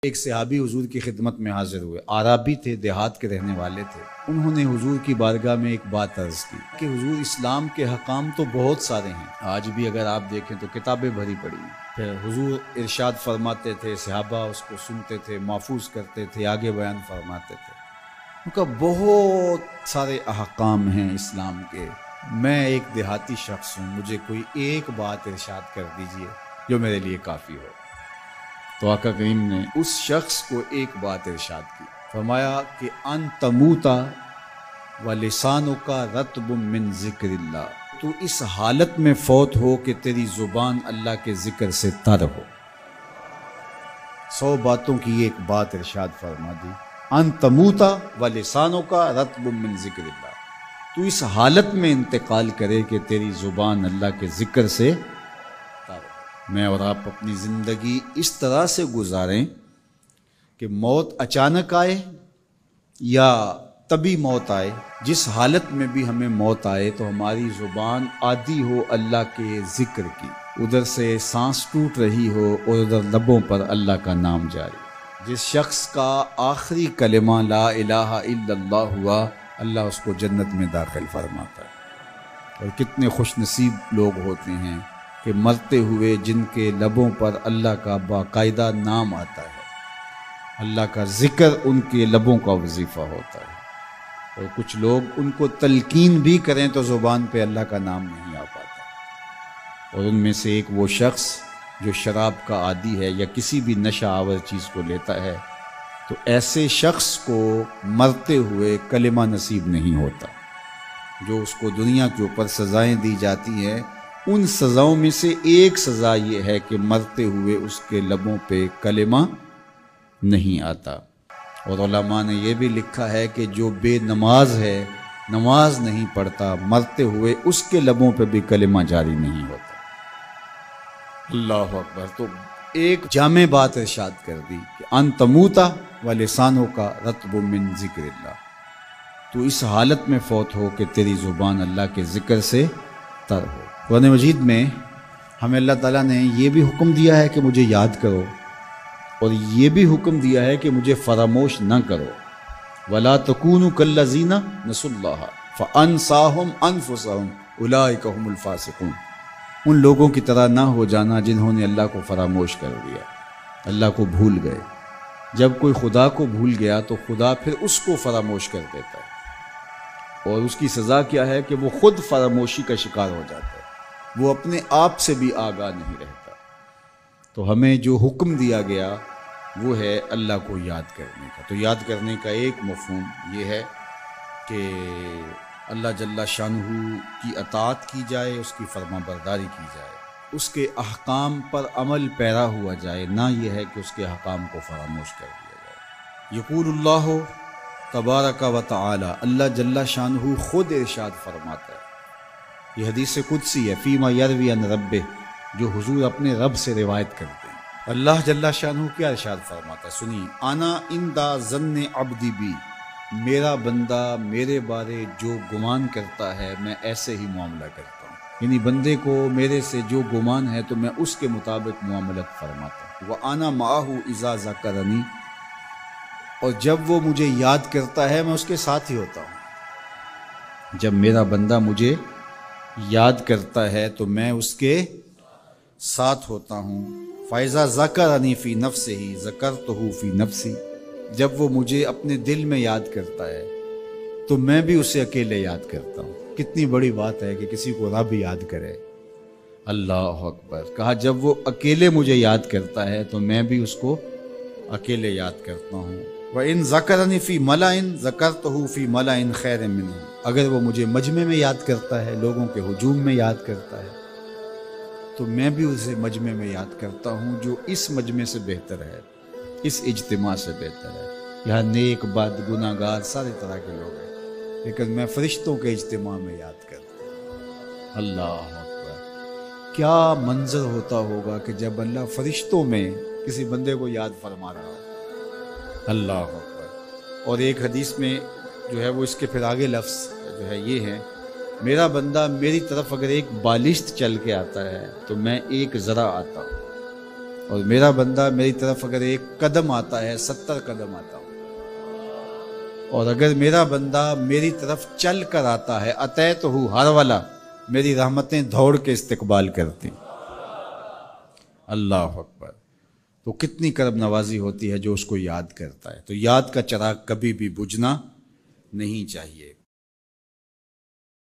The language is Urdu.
ایک صحابی حضور کی خدمت میں حاضر ہوئے، عربی تھے، دیہات کے رہنے والے تھے۔ انہوں نے حضور کی بارگاہ میں ایک بات عرض کی کہ حضور اسلام کے حکام تو بہت سارے ہیں، آج بھی اگر آپ دیکھیں تو کتابیں بھری پڑی ہیں۔ پھر حضور ارشاد فرماتے تھے، صحابہ اس کو سنتے تھے، محفوظ کرتے تھے، آگے بیان فرماتے تھے۔ ان کا بہت سارے احکام ہیں اسلام کے، میں ایک دیہاتی شخص ہوں، مجھے کوئی ایک بات ارشاد کر دیجئے جو میرے لیے کافی ہو۔ تو آقا کریم نے اس شخص کو ایک بات ارشاد کی، فرمایا کہ ان تموتا ولسانک رطب من ذکر اللہ، تو اس حالت میں فوت ہو کہ تیری زبان اللہ کے ذکر سے تر ہو۔ 100 باتوں کی ایک بات ارشاد فرما دی، ان تموتا ولسانک رطب من ذکر اللہ، تو اس حالت میں انتقال کرے کہ تیری زبان اللہ کے ذکر سے تر ہو۔ میں اور آپ اپنی زندگی اس طرح سے گزاریں کہ موت اچانک آئے یا طبی موت آئے، جس حالت میں بھی ہمیں موت آئے تو ہماری زبان عادی ہو اللہ کے ذکر کی، ادھر سے سانس ٹوٹ رہی ہو اور ادھر لبوں پر اللہ کا نام جاری۔ جس شخص کا آخری کلمہ لا الہ الا اللہ ہوا، اللہ اس کو جنت میں داخل فرماتا ہے۔ اور کتنے خوش نصیب لوگ ہوتے ہیں کہ مرتے ہوئے جن کے لبوں پر اللہ کا باقاعدہ نام آتا ہے، اللہ کا ذکر ان کے لبوں کا وظیفہ ہوتا ہے۔ اور کچھ لوگ ان کو تلقین بھی کریں تو زبان پہ اللہ کا نام نہیں آ پاتا۔ اور ان میں سے ایک وہ شخص جو شراب کا عادی ہے یا کسی بھی نشہ آور چیز کو لیتا ہے، تو ایسے شخص کو مرتے ہوئے کلمہ نصیب نہیں ہوتا۔ جو اس کو دنیا کے اوپر سزائیں دی جاتی ہیں، ان سزاؤں میں سے ایک سزا یہ ہے کہ مرتے ہوئے اس کے لبوں پہ کلمہ نہیں آتا۔ اور علماء نے یہ بھی لکھا ہے کہ جو بے نماز ہے، نماز نہیں پڑھتا، مرتے ہوئے اس کے لبوں پہ بھی کلمہ جاری نہیں ہوتا۔ اللہ اکبر۔ تو ایک جامع بات ارشاد کر دی کہ ان تموتا ولسانک رطب من ذکر اللہ، تو اس حالت میں فوت ہو کہ تیری زبان اللہ کے ذکر سے تر ہو۔ قرآن مجید میں ہمیں اللہ تعالیٰ نے یہ بھی حکم دیا ہے کہ مجھے یاد کرو، اور یہ بھی حکم دیا ہے کہ مجھے فراموش نہ کرو۔ وَلَا تَكُونُوا كَالَّذِينَ نَسُوا اللَّهَ فَأَنسَاهُمْ أَنفُسَهُمْ أُولَٰئِكَ هُمُ الْفَاسِقُونَ، ان لوگوں کی طرح نہ ہو جانا جنہوں نے اللہ کو فراموش کر دیا، اللہ کو بھول گئے۔ جب کوئی خدا کو بھول گیا تو خدا پھر اس کو فراموش کر دیتا ہے، اور اس کی سزا کیا ہے کہ وہ خود فراموشی کا شکار ہو جاتا ہے، وہ اپنے آپ سے بھی آگاہ نہیں رہتا۔ تو ہمیں جو حکم دیا گیا وہ ہے اللہ کو یاد کرنے کا۔ تو یاد کرنے کا ایک مفہوم یہ ہے کہ اللہ جل شانہ کی اطاعت کی جائے، اس کی فرما برداری کی جائے، اس کے احکام پر عمل پیرا ہوا جائے، نہ یہ ہے کہ اس کے احکام کو فراموش کر دیا جائے۔ یقول اللہ تبارک و تعالی، اللہ جل شانہ خود ارشاد فرماتا ہے، یہ حدیث قدسی ہے، فیما یروی عن ربہ، جو حضور اپنے رب سے روایت کرتے ہیں۔ اللہ جل شانہ کیا ارشاد فرماتا ہے، سنیے، انا عند ظن عبدی بی، میرا بندہ میرے بارے جو گمان کرتا ہے میں ایسے ہی معاملہ کرتا ہوں، یعنی بندے کو میرے سے جو گمان ہے تو میں اس کے مطابق معاملت فرماتا ہوں۔ وانا معہ اذا ذکرنی، اور جب وہ مجھے یاد کرتا ہے میں اس کے ساتھ ہی ہوتا ہوں۔ جب میرا بندہ مجھے یاد کرتا ہے تو میں اس کے ساتھ ہوتا ہوں۔ فَإِذَا ذَكَرَنِي فِي نَفْسِهِ ذَكَرْتُهُ فِي نَفْسِي، جب وہ مجھے اپنے دل میں یاد کرتا ہے تو میں بھی اسے اکیلے یاد کرتا ہوں۔ کتنی بڑی بات ہے کہ کسی کو رب یاد کرے، اللہ اکبر۔ کہا جب وہ اکیلے مجھے یاد کرتا ہے تو میں بھی اس کو اکیلے یاد کرتا ہوں۔ وَإِن ذَكَرَنِي فِي مَلَئٍ ذَكَرْتُهُ فِي مَلَئٍ خَيْرٍ مِّنْهُ، اگر وہ مجھے مجمع میں یاد کرتا ہے، لوگوں کے ہجوم میں یاد کرتا ہے، تو میں بھی اسے مجمع میں یاد کرتا ہوں جو اس مجمع سے بہتر ہے، اس اجتماع سے بہتر ہے۔ یہاں نیک بد گناہ گار سارے طرح کے لوگ ہیں، لیکن میں فرشتوں کے اجتماع میں یاد کرتا ہوں۔ اللہ اکبر۔ کیا منظر ہوتا ہوگا کہ جب اللہ فرشتوں میں کسی بندے کو یاد فرما رہا ہو، اللہ اکبر۔ اور ایک حدیث میں جو ہے وہ اس کے پھر آگے لفظ جو ہے یہ ہے، میرا بندہ میری طرف اگر ایک بالشت چل کے آتا ہے تو میں ایک ذرا آتا ہوں، اور میرا بندہ میری طرف اگر ایک قدم آتا ہے 70 قدم آتا ہوں، اور اگر میرا بندہ میری طرف چل کر آتا ہے اتیت ہو ہر والا، میری رحمتیں دوڑ کے استقبال کرتی۔ اللہ اکبر۔ تو کتنی کرم نوازی ہوتی ہے جو اس کو یاد کرتا ہے۔ تو یاد کا چراغ کبھی بھی بجھنا نہیں چاہیے۔